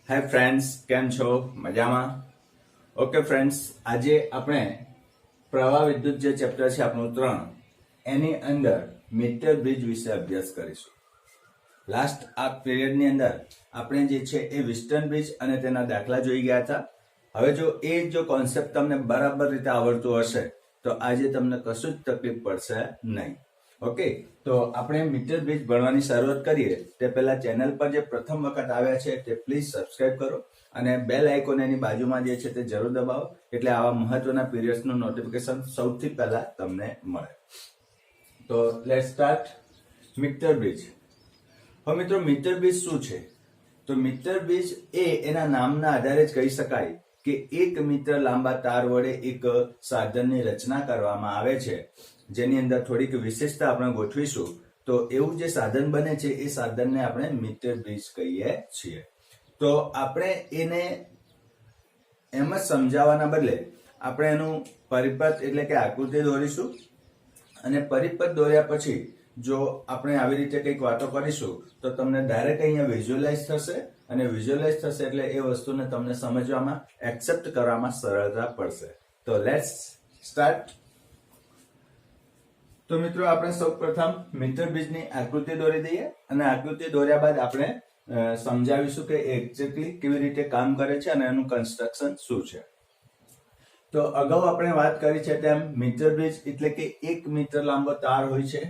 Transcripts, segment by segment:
Hi friends, કેમ છો? મજામાં? ઓકે ફ્રેન્ડ્સ, આજે આપણે પ્રવાહ વિદ્યુત જે ચેપ્ટર છે આપણું 3 એની અંદર મીટર બ્રિજ વિશે અભ્યાસ કરીશું. લાસ્ટ આ પીરિયડની અંદર આપણે જે છે એ વિસ્ટર્ન બ્રિજ અને તેના દાખલા જોઈ ગયા હતા. હવે જો કોન્સેપ્ટ તમને બરાબર રીતે આવડતું હશે તો આજે તમને કશું જ તકલીફ પડશે નહીં. ઓકે, તો આપણે મીટર બ્રિજ ભણવાની શરૂઆત કરીએ તે પહેલા ચેનલ પર જે પ્રથમ વખત આવ્યા છે તે પ્લીઝ સબસ્ક્રાઇબ કરો અને બેલ આઇકોન એની બાજુમાં જે છે તે જરૂર દબાવો, એટલે આવા મહત્વના પીરિયડ્સનું નોટિફિકેશન સૌથી પહેલા તમને મળે. તો લેટ્સ સ્ટાર્ટ. Metre bridge. હવે મિત્રો, મીટર બ્રિજ શું છે? તો મીટર બ્રિજ એ એના નામના આધારે જ કહી શકાય કે 1 મીટર લાંબા તાર વડે એક સાધનની રચના કરવામાં આવે છે, જેની અંદર થોડીક વિશેષતા આપણે ગોઠવીશું. તો એવું જે સાધન બને છે એ સાધનને આપણે મીટર બ્રિજ કહીએ છીએ. તો આપણે એને એમ જ સમજાવવાના બદલે આપણે એનું પરિપથ એટલે કે આકૃતિ દોરીશું, અને પરિપથ દોર્યા પછી જો આપણે આવી રીતે કંઈક વાતો કરીશું તો તમને ડાયરેક્ટ અહીંયા વિઝ્યુઅલાઇઝ થશે, અને વિઝ્યુઅલાઇઝ થશે એટલે એ વસ્તુને તમને સમજવામાં, એક્સેપ્ટ કરવામાં સરળતા પડશે. તો લેટ્સ સ્ટાર્ટ. તો મિત્રો, આપણે સૌપ્રથમ મીટર બ્રિજની આકૃતિ દોરી દઈએ, અને આકૃતિ દોર્યા બાદ આપણે સમજાવીશું કે એક્ઝેક્ટલી કેવી રીતે કામ કરે છે અને એનું કન્સ્ટ્રક્શન શું છે. તો અગાઉ આપણે વાત કરી છે તેમ મીટર બ્રિજ એટલે કે 1 મીટર લાંબો તાર હોય છે.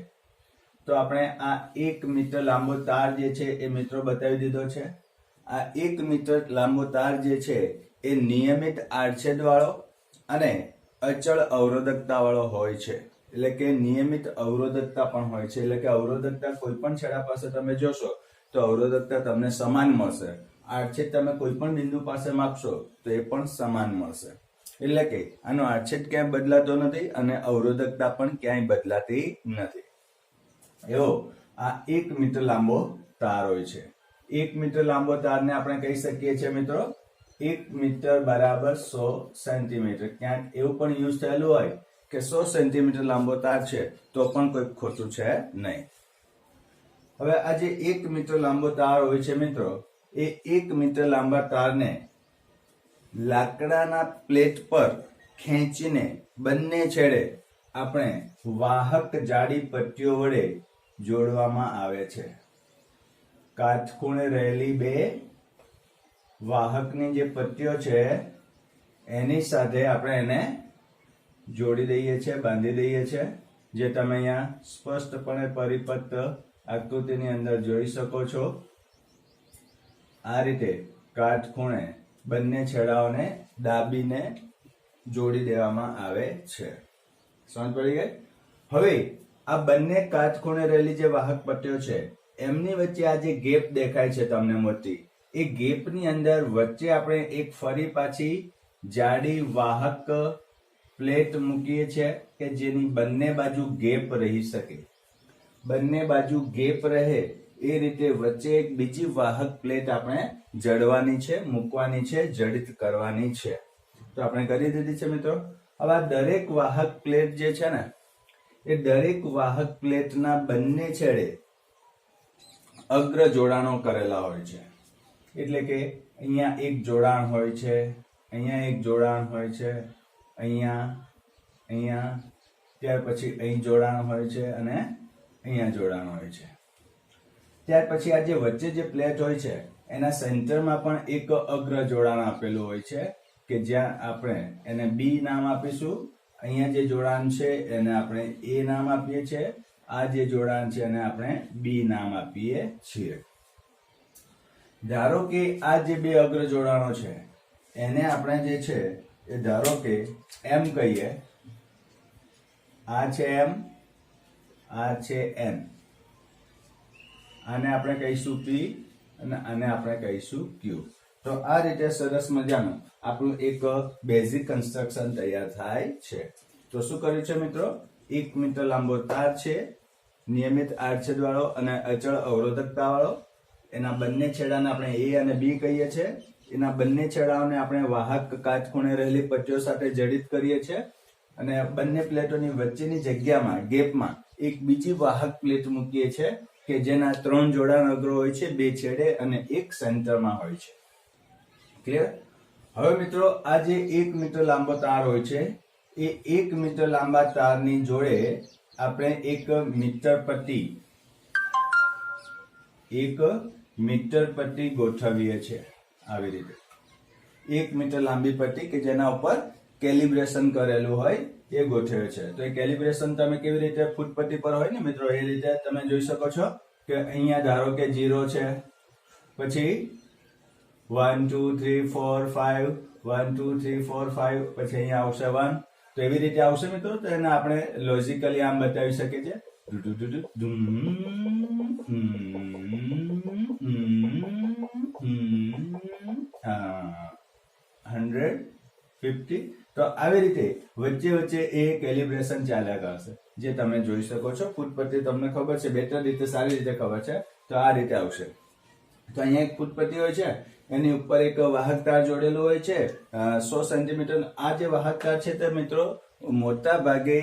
તો આપણે આ 1 મીટર લાંબો તાર જે છે એ મિત્રો બતાવી દીધો છે. આ 1 મીટર લાંબો તાર જે છે એ નિયમિત આડછેદ વાળો અને અચળ અવરોધકતા વાળો હોય છે. એટલે કે નિયમિત અવરોધકતા પણ હોય છે. એટલે કે અવરોધકતા કોઈ પણ છેડા પાસે તમે જોશો તો અવરોધકતા તમને સમાન મળશે. આડછેદ તમે કોઈ પણ બિંદુ પાસે માપશો તો એ પણ સમાન મળશે. એટલે કે આનો આડછેદ ક્યાંય બદલાતો નથી અને અવરોધકતા પણ ક્યાંય બદલાતી નથી. એવો આ 1 મીટર લાંબો તાર હોય છે. 1 મીટર લાંબો તારને આપણે કહી શકીએ છીએ મિત્રો 1 મીટર બરાબર 100 સેન્ટીમીટર. ક્યાંક એવું પણ યુઝ થયેલું હોય કે 100 સેન્ટીમીટર લાંબો તાર છે તો પણ કોઈ ખોટું છે નહીં. હવે આ જે 1 મીટર લાંબો તાર હોય છે મિત્રો, એ 1 મીટર લાંબા તારને લાકડાના પ્લેટ પર ખેંચીને બંને છેડે આપણે વાહક જાડી પટ્ટીઓ વડે જોડવામાં આવે છે. કાટખૂણે રહેલી 2 વાહકની જે પટ્ટીઓ છે એની સાથે આપણે એને જોડી દઈએ છીએ, બાંધી દઈએ છીએ, જે તમે અહીંયા સ્પષ્ટપણે પરિપથ આકૃતિની અંદર જોઈ શકો છો. આ રીતે કાટખૂણે બંને છેડાઓને દાબીને જોડી દેવામાં આવે છે. સમજ પડી ગઈ? હવે આ બંને કાટખૂણે રહેલી જે વાહક પટ્ટીઓ છે એમની વચ્ચે આ જે ગેપ દેખાય છે તમને મોટી, એ ગેપની અંદર વચ્ચે આપણે એક ફરી પાછી જાડી વાહક પ્લેટ મૂકીએ છીએ કે જેની બંને બાજુ ગેપ રહી શકે. બંને બાજુ ગેપ રહે એ રીતે વચ્ચે એક બીજી વાહક પ્લેટ આપણે જડવાની છે, મૂકવાની છે, જડિત કરવાની છે. તો આપણે કરી દીધી છે મિત્રો. હવે આ દરેક વાહક પ્લેટ જે છે ને એ દરેક વાહક પ્લેટના બંને છેડે અગ્ર જોડાણો કરેલા હોય છે. એટલે કે અહીંયા એક જોડાણ હોય છે, અહીંયા એક જોડાણ હોય છે, અહીંયા, ત્યાર પછી અહીં જોડાણ હોય છે અને અહીંયા જોડાણ હોય છે. ત્યાર પછી આ જે વચ્ચે જે પ્લેટ હોય છે એના સેન્ટરમાં પણ એક અગ્ર જોડાણ આપેલું હોય છે કે જ્યાં આપણે એને બી નામ આપીશું. અહીંયા જે જોડાણ છે એને આપણે એ નામ આપીએ છીએ. આ જે જોડાણ છે એને આપણે બી નામ આપીએ છીએ. ધારો કે આ જે 2 અગ્ર જોડાણો છે એને આપણે જે છે એ ધારો કે એમ કહીએ. આ છે એમ, આ છે એન. આને આપણે કહીશું પી અને આને આપણે કહીશું ક્યુ. તો આ રીતે સરસ મજાનું આપણું એક બેઝિક કન્સ્ટ્રક્શન તૈયાર થાય છે. તો શું કર્યું છે મિત્રો? 1 મીટર લાંબો તાર છે, નિયમિત આડછેદ વાળો અને અચળ અવરોધકતા વાળો. એના બંને છેડાને આપણે એ અને બી કહીએ છીએ. એના બંને છેડાઓને આપણે વાહક કાટખૂણે રહેલી પટ્ટીઓ સાથે જડિત કરીએ છીએ, અને બંને પ્લેટોની વચ્ચેની જગ્યામાં ગેપમાં એક બીજી વાહક પ્લેટ મૂકીએ છીએ કે જેના 3 જોડાણ અગ્રો હોય છે, 2 છેડે અને 1 સેન્ટરમાં હોય છે. ક્લિયર? હવે મિત્રો આ જે 1 મીટર લાંબો તાર હોય છે એ 1 મીટર લાંબા તારની જોડે આપણે એક મીટર પટ્ટી ગોઠવીએ છીએ આવી રીતે 1 મીટર લાંબી પટ્ટી કે જેના ઉપર કેલિબ્રેશન કરેલું હોય એ ગોઠવે છે. તો એ કેલિબ્રેશન તમે કેવી રીતે ફૂટપટ્ટી પર હોય ને મિત્રો એ રીતે તમે જોઈ શકો છો કે અહીંયા ધારો કે 0 છે, પછી 1 2 3 4 5 1 2 3 4 5 પછી અહીંયા આવશે 1. તો એવી રીતે આવશે મિત્રો. તો એને આપણે લોજિકલી આમ બતાવી શકીએ છીએ હા 150. તો આવી રીતે વચ્ચે વચ્ચે એ કેલિબ્રેશન ચાલ્યા કરશે જે તમે જોઈ શકો છો. ફૂટપટ્ટી તમને ખબર છે, બેટર રીતે સારી રીતે ખબર છે. તો આ રીતે આવશે. તો અહીંયા એક ફૂટપટ્ટી હોય છે, એની ઉપર એક વાહક તાર જોડેલું હોય છે 100 સેન્ટીમીટર. આ જે વાહક તાર છે તે મિત્રો મોટા ભાગે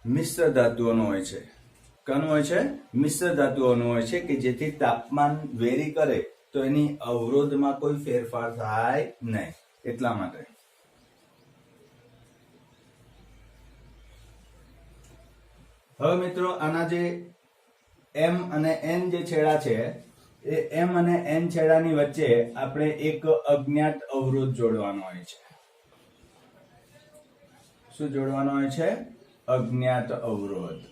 મિશ્ર ધાતુઓનો હોય છે. કનું હોય છે? મિશ્ર ધાતુઓનું હોય છે કે જેથી તાપમાન વેરી કરે તો એની અવરોધમાં કોઈ ફેરફાર થાય નહીં, એટલા માટે. હવે મિત્રો આના જે એમ અને એન જે છેડા છે એ એમ અને એન છેડાની વચ્ચે આપણે એક અજ્ઞાત અવરોધ જોડવાનો હોય છે. શું જોડવાનો હોય છે? અજ્ઞાત અવરોધ.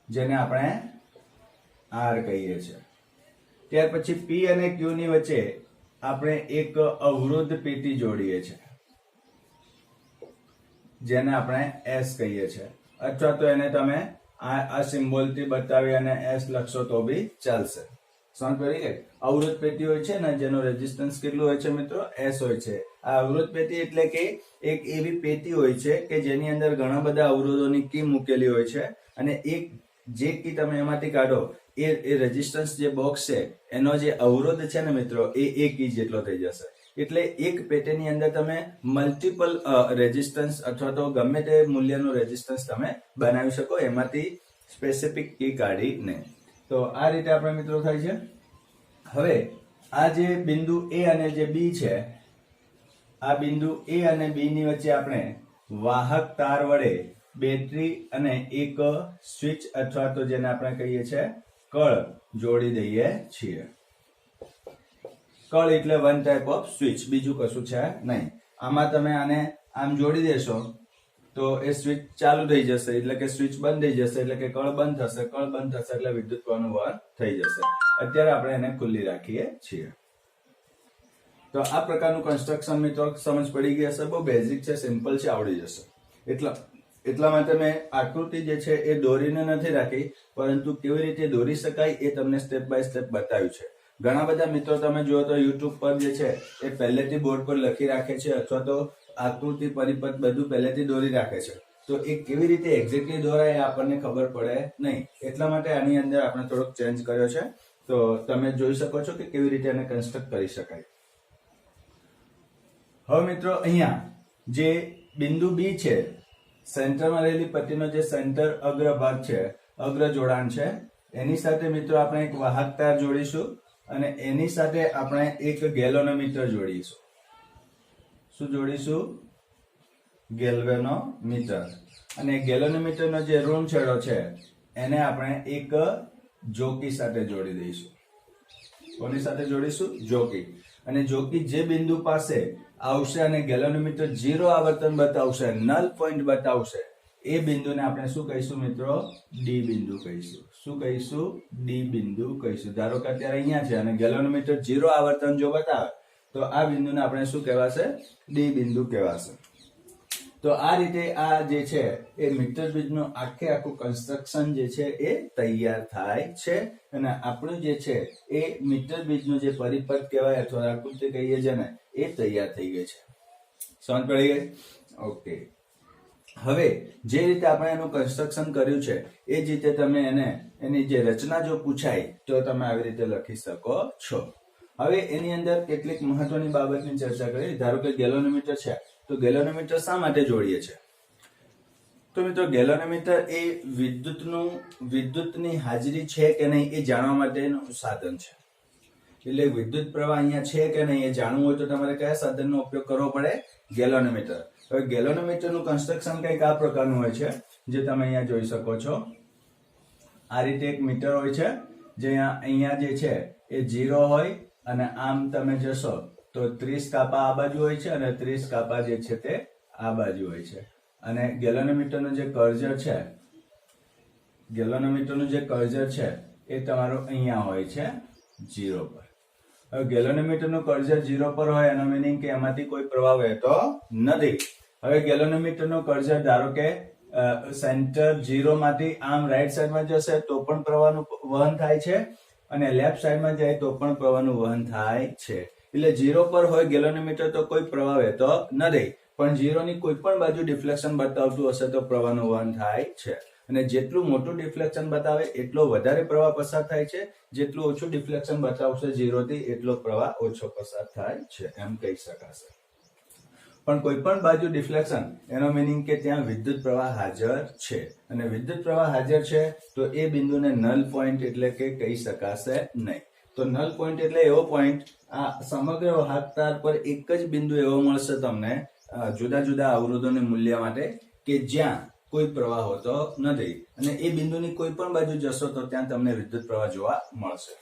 જેને આપણે આર કહીએ છીએ. ત્યાર પછી પી અને ક્યુ ની વચ્ચે આપણે એક અવરોધ પેટી જોડીએ છીએ જેને આપણે એસ કહીએ છીએ, અથવા તો એને તમે આ સિમ્બોલ થી બતાવી અને એસ લખશો તો બી ચાલશે. સમજ પડી ગઈ? અવરોધ પેટી હોય છે ને જેનો રેઝિસ્ટન્સ કેટલું હોય છે મિત્રો? એસ હોય છે. આ અવરોધ પેટી એટલે કે એક એવી પેટી હોય છે કે જેની અંદર ઘણા બધા અવરોધોની કી મૂકેલી હોય છે અને એક જે કી તમે એમાંથી કાઢો એ રેઝિસ્ટન્સ જે બોક્સ છે એનો જે અવરોધ છે ને મિત્રો એ કી જેટલો થઈ જશે. એટલે એક પેટીની અંદર તમે મલ્ટિપલ રેઝિસ્ટન્સ અથવા તો ગમે તે મૂલ્યનું રેઝિસ્ટન્સ તમે બનાવી શકો, એમાંથી સ્પેસિફિક કી કાઢીને. તો આ રીતે આપણે મિત્રો થાય છે. હવે આ જે બિંદુ એ અને જે બી છે, આ બિંદુ એ અને બી ની વચ્ચે આપણે વાહક તાર વડે બેટરી અને એક સ્વિચ અથવા તો જેને આપણે કહીએ છીએ કળ જોડી દઈએ છીએ. કળ એટલે વન ટાઈપ ઓફ સ્વિચ, બીજું કશું છે નહીં. આમાં તમે આને આમ જોડી દેશો તો એ સ્વિચ ચાલુ થઈ જશે, એટલે કે સ્વિચ બંધ થઈ જશે, એટલે કે કળ બંધ થશે. કળ બંધ થશે એટલે વિદ્યુત પ્રવાહનું વહન થઈ જશે. અત્યારે આપણે એને ખુલ્લી રાખીએ છીએ. તો આ પ્રકારનું કન્સ્ટ્રક્શન મિત્રો સમજ પડી ગઈ હશે. બહુ બેઝિક છે, સિમ્પલ છે, આવડી જશે. એટલા માટે મેં આકૃતિ જે છે એ દોરીને નથી રાખી, પરંતુ કેવી રીતે દોરી શકાય એ તમને સ્ટેપ બાય સ્ટેપ બતાવ્યું છે. ઘણા બધા મિત્રો તમે જુઓ તો યુટ્યુબ પર જે છે એ પહેલેથી બોર્ડ પર લખી રાખે છે અથવા તો આકૃતિ પરિપથ બધું પહેલેથી દોરી રાખે છે. તો એ કેવી રીતે એક્ઝેક્ટલી દોરાય એ આપણને ખબર પડે નહીં. એટલા માટે આની અંદર આપણે થોડોક ચેન્જ કર્યો છે. તો તમે જોઈ શકો છો કે કેવી રીતે એને કન્સ્ટ્રક્ટ કરી શકાય. હવે મિત્રો અહીંયા જે બિંદુ બી છે, સેન્ટરમાં રહેલી પટ્ટીનો જે સેન્ટર અગ્ર ભાગ છે, અગ્ર જોડાણ છે, એની સાથે મિત્રો આપણે એક વાહક તાર જોડીશું અને એની સાથે આપણે એક ગેલ્વેનોમીટર જોડીશું. શું જોડીશું? ગેલ્વેનોમીટર. અને ગેલ્વેનોમીટરનો જે ઋણ છેડો છે એને આપણે એક જોકી સાથે જોડી દઈશું. કોની સાથે જોડીશું? જોકી. અને જોકી જે બિંદુ પાસે આવશે અને ગેલ્વેનોમીટર 0 આવર્તન બતાવશે, નલ પોઈન્ટ બતાવશે, એ બિંદુને આપણે શું કહીશું મિત્રો? ડી બિંદુ કહીશું. શું કહીશું? ડી બિંદુ કહીશું. ધારો કે અત્યારે અહીંયા છે અને ગેલ્વેનોમીટર 0 આવર્તન જો બતાવે તો આ બિંદુને આપણે શું કહેવાશે? ડી બિંદુ કહેવાશે. તો આ રીતે આ જે છે એ મીટર બ્રિજનું આખું કન્સ્ટ્રક્શન જે છે એ તૈયાર થાય છે અને આપણું જે છે એ મીટર બ્રિજનું જે પરિપથ કહેવાય અથવા આકૃતિ કહીએ છે ને એ તૈયાર થઈ ગઈ છે. સમજ પડી ગઈ? ઓકે. હવે જે રીતે આપણે એનું કન્સ્ટ્રક્શન કર્યું છે એ જ રીતે તમે એની જે રચના જો પૂછાય તો તમે આવી રીતે લખી શકો છો. હવે એની અંદર કેટલીક મહત્વની બાબતની ચર્ચા કરી. ધારો કે ગેલ્વેનોમીટર છે તો ગેલ્વેનોમીટર શા માટે જોડીએ છે? તો મિત્રો ગેલોનોમીટર એ વિદ્યુતની હાજરી છે કે નહીં એ જાણવા માટેનું સાધન છે. એટલે વિદ્યુત પ્રવાહ અહીંયા છે કે નહીં એ જાણવું હોય તો તમારે કયા સાધનનો ઉપયોગ કરવો પડે? ગેલોનોમીટર. હવે ગેલોનોમીટરનું કન્સ્ટ્રક્શન કંઈક આ પ્રકારનું હોય છે, જે તમે અહીંયા જોઈ શકો છો. આ રીતે એક મીટર હોય છે, જે અહીંયા જે છે એ 0 હોય, અને આમ તમે જશો તો 30 કાપા આ બાજુ હોય છે અને 30 કાપા જે છે તે આ બાજુ હોય છે. અને ગેલોનોમીટરનું જે કર્જર છે એ તમારું અહીંયા હોય છે 0 પર. હવે ગેલોનોમીટરનું કર્જર 0 પર હોય એનો મીનિંગ કે એમાંથી કોઈ પ્રવાહ વહેતો નથી. હવે ગેલોનોમીટરનું કર્જર ધારો કે સેન્ટર 0 માંથી આમ રાઈટ સાઈડમાં જશે તો પણ પ્રવાહનું વહન થાય છે, અને લેફ્ટ સાઈડમાં જાય તો પણ પ્રવાહનું વહન થાય છે. એટલે 0 પર હોય ગેલોનોમીટર તો કોઈ પ્રવાહ વહેતો નથી, પણ 0 ની કોઈ પણ બાજુ ડિફ્લેક્શન બતાવતું હશે તો પ્રવાહનું વહન થાય છે. અને જેટલું મોટું ડિફ્લેક્શન બતાવે એટલો વધારે પ્રવાહ પસાર થાય છે, જેટલું ઓછું ડિફ્લેક્શન બતાવશે 0 થી એટલો પ્રવાહ ઓછો પસાર થાય છે, એમ કહી શકાશે. પણ કોઈ પણ બાજુ ડિફ્લેક્શન એનો મીનિંગ કે ત્યાં વિદ્યુત પ્રવાહ હાજર છે, અને વિદ્યુત પ્રવાહ હાજર છે તો એ બિંદુને નલ પોઈન્ટ એટલે કે કહી શકાશે નહીં. તો નલ પોઈન્ટ એટલે એવો પોઈન્ટ, આ સમગ્ર વાહક તાર પર એક જ બિંદુ એવો મળશે તમને જુદા જુદા અવરોધોના મૂલ્ય માટે કે જ્યાં કોઈ પ્રવાહ હોતો નથી, અને એ બિંદુની કોઈ પણ બાજુ જશો તો ત્યાં તમને વિદ્યુત પ્રવાહ જોવા મળશે.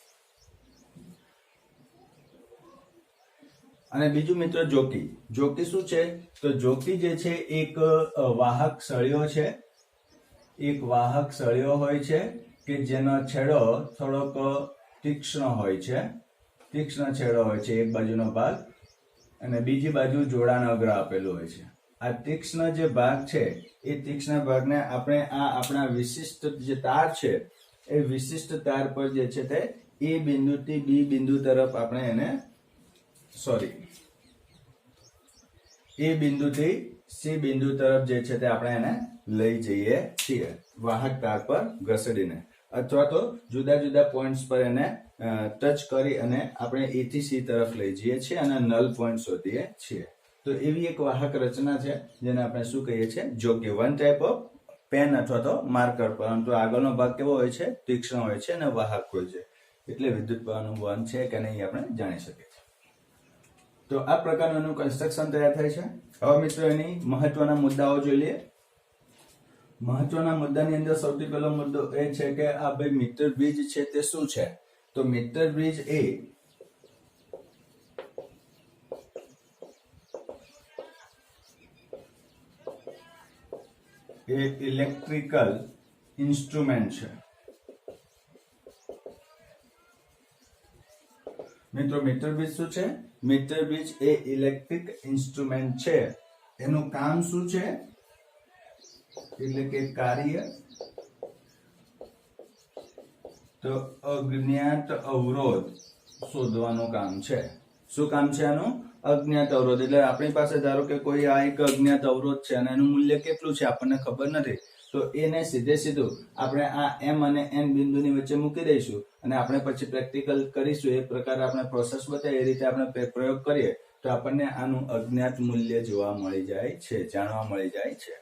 અને બીજું મિત્રો જોકી શું છે? તો જોકી જે છે એક વાહક સળિયો છે, એક વાહક સળિયો હોય છે કે જેનો છેડો થોડોક તીક્ષ્ણ હોય છે, તીક્ષ્ણ છેડો હોય છે એક બાજુનો ભાગ, અને બીજી બાજુ જોડાણ અગ્ર આપેલું હોય છે. આ તીક્ષ્ણ જે ભાગ છે એ તીક્ષ્ણ ભાગને આપણે આપણા વિશિષ્ટ જે તાર છે એ વિશિષ્ટ તાર પર જે છે તે એ બિંદુથી બી બિંદુ તરફ આપણે એને એ બિંદુથી સી બિંદુ તરફ જે છે તે આપણે એને લઈ જઈએ છીએ વાહક તાર પર ઘસડીને, અથવા તો જુદા જુદા પોઈન્ટ્સ પર એને ટચ કરી અને આપણે એ થી સી તરફ લઈ જઈએ છીએ અને નલ પોઈન્ટ શોધીએ છીએ. તો એવી એક વાહક રચના છે જેને આપણે શું કહીએ છીએ? Jockey. One type of pen અથવા તો માર્કર, પરંતુ આગળનો ભાગ કેવો હોય છે? તીક્ષ્ણ હોય છે અને વાહક હોય છે, એટલે વિદ્યુત પ્રવાહનું વહન છે કે નહીં આપણે જાણી શકીએ છીએ. તો આ પ્રકારનું એનું કન્સ્ટ્રક્શન તૈયાર થાય છે. હવે મિત્રો એની મહત્વના મુદ્દાઓ જોઈ લઈએ. મહત્વના મુદ્દાની અંદર સૌથી પહેલો મુદ્દો એ છે કે આ ભાઈ મીટર બ્રિજ છે તે શું છે? તો મીટર બ્રિજ એ ઇલેક્ટ્રિકલ ઇન્સ્ટ્રુમેન્ટ છે. મિત્રો મીટર બ્રિજ શું છે? મીટર બ્રિજ એ ઇલેક્ટ્રિક ઇન્સ્ટ્રુમેન્ટ છે. એનું કામ શું છે? એટલે કે કાર્ય તો અજ્ઞાત અવરોધ શોધવાનું કામ છે. શું કામ છે આનું? અજ્ઞાત અવરોધ. એટલે આપણી પાસે ધારો કે કોઈ આ એક અજ્ઞાત અવરોધ છે અને એનું મૂલ્ય કેટલું છે આપણને ખબર નથી, તો એને સીધું આપણે આ એમ અને એન બિંદુની વચ્ચે મૂકી દઈશું અને આપણે પછી પ્રેક્ટિકલ કરીશું. એ પ્રકારે આપણે પ્રોસેસ બતાવીએ, એ રીતે આપણે પ્રયોગ કરીએ તો આપણને આનું અજ્ઞાત મૂલ્ય જોવા મળી જાય છે, જાણવા મળી જાય છે.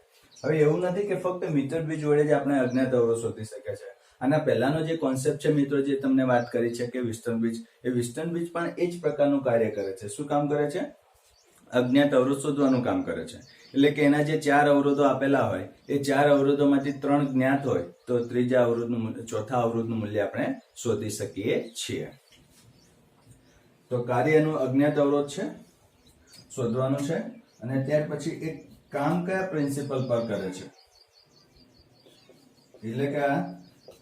હવે એવું નથી કે ફક્ત મીટર બ્રિજ વડે જ આપણે અજ્ઞાત અવરોધ શોધી શકીએ છીએ. આના પહેલાનો જે કોન્સેપ્ટ છે મિત્રો, જે તમને વાત કરી છે કે વિસ્ટર્ન બ્રિજ, એ વિસ્ટર્ન બ્રિજ પણ એ જ પ્રકારનું કાર્ય કરે છે. શું કામ કરે છે? અજ્ઞાત અવરોધ શોધવાનું કામ કરે છે. એટલે કે એના જે 4 અવરોધો આપેલા હોય એ 4 અવરોધોમાંથી 3 જ્ઞાત હોય તો ચોથા અવરોધનું મૂલ્ય આપણે શોધી શકીએ છીએ. તો કાર્યનું અજ્ઞાત અવરોધ છે, શોધવાનું છે. અને ત્યાર પછી એક કામ કયા પ્રિન્સિપલ પર કરે છે, એટલે કે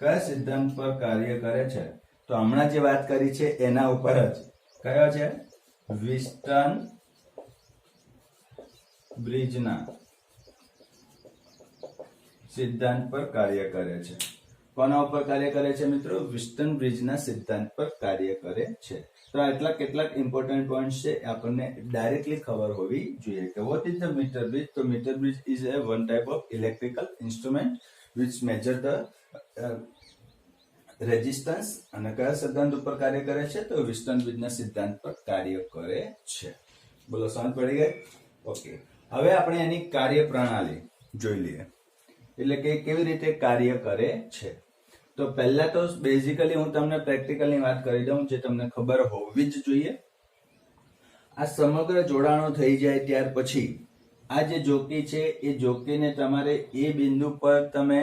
કયા સિદ્ધાંત પર કાર્ય કરે છે? તો હમણાં જે વાત કરી છે એના ઉપર જ. કયો છે? વિસ્ટર્ન બ્રિજના સિદ્ધાંત પર કાર્ય કરે છે. કોના ઉપર કાર્ય કરે છે મિત્રો? વિસ્ટર્ન બ્રિજના સિદ્ધાંત પર કાર્ય કરે છે. તો આટલા કેટલાક ઇમ્પોર્ટન્ટ પોઈન્ટ્સ છે આપણને ડાયરેક્ટલી ખબર હોવી જોઈએ કે what is the metre bridge. તો metre bridge is a one type of electrical instrument which measure the resistance. અને કયા સિદ્ધાંત ઉપર કાર્ય કરે છે? તો વિસ્ટર્ન બ્રિજના સિદ્ધાંત પર કાર્ય કરે છે. બોલો, સમજ પડી ગઈ? ઓકે. હવે આપણે એની કાર્ય પ્રણાલી જોઈ લઈએ. એટલે કે કેવી રીતે કાર્ય કરે છે. તો પહેલા તો બેઝિકલી હું તમને પ્રેક્ટિકલની વાત કરી દઉં જે તમને ખબર હોવી જ જોઈએ. આ સમગ્ર જોડાણો થઈ જાય ત્યાર પછી આ જે જોકી છે એ જોકીને તમારે એ બિંદુ પર તમે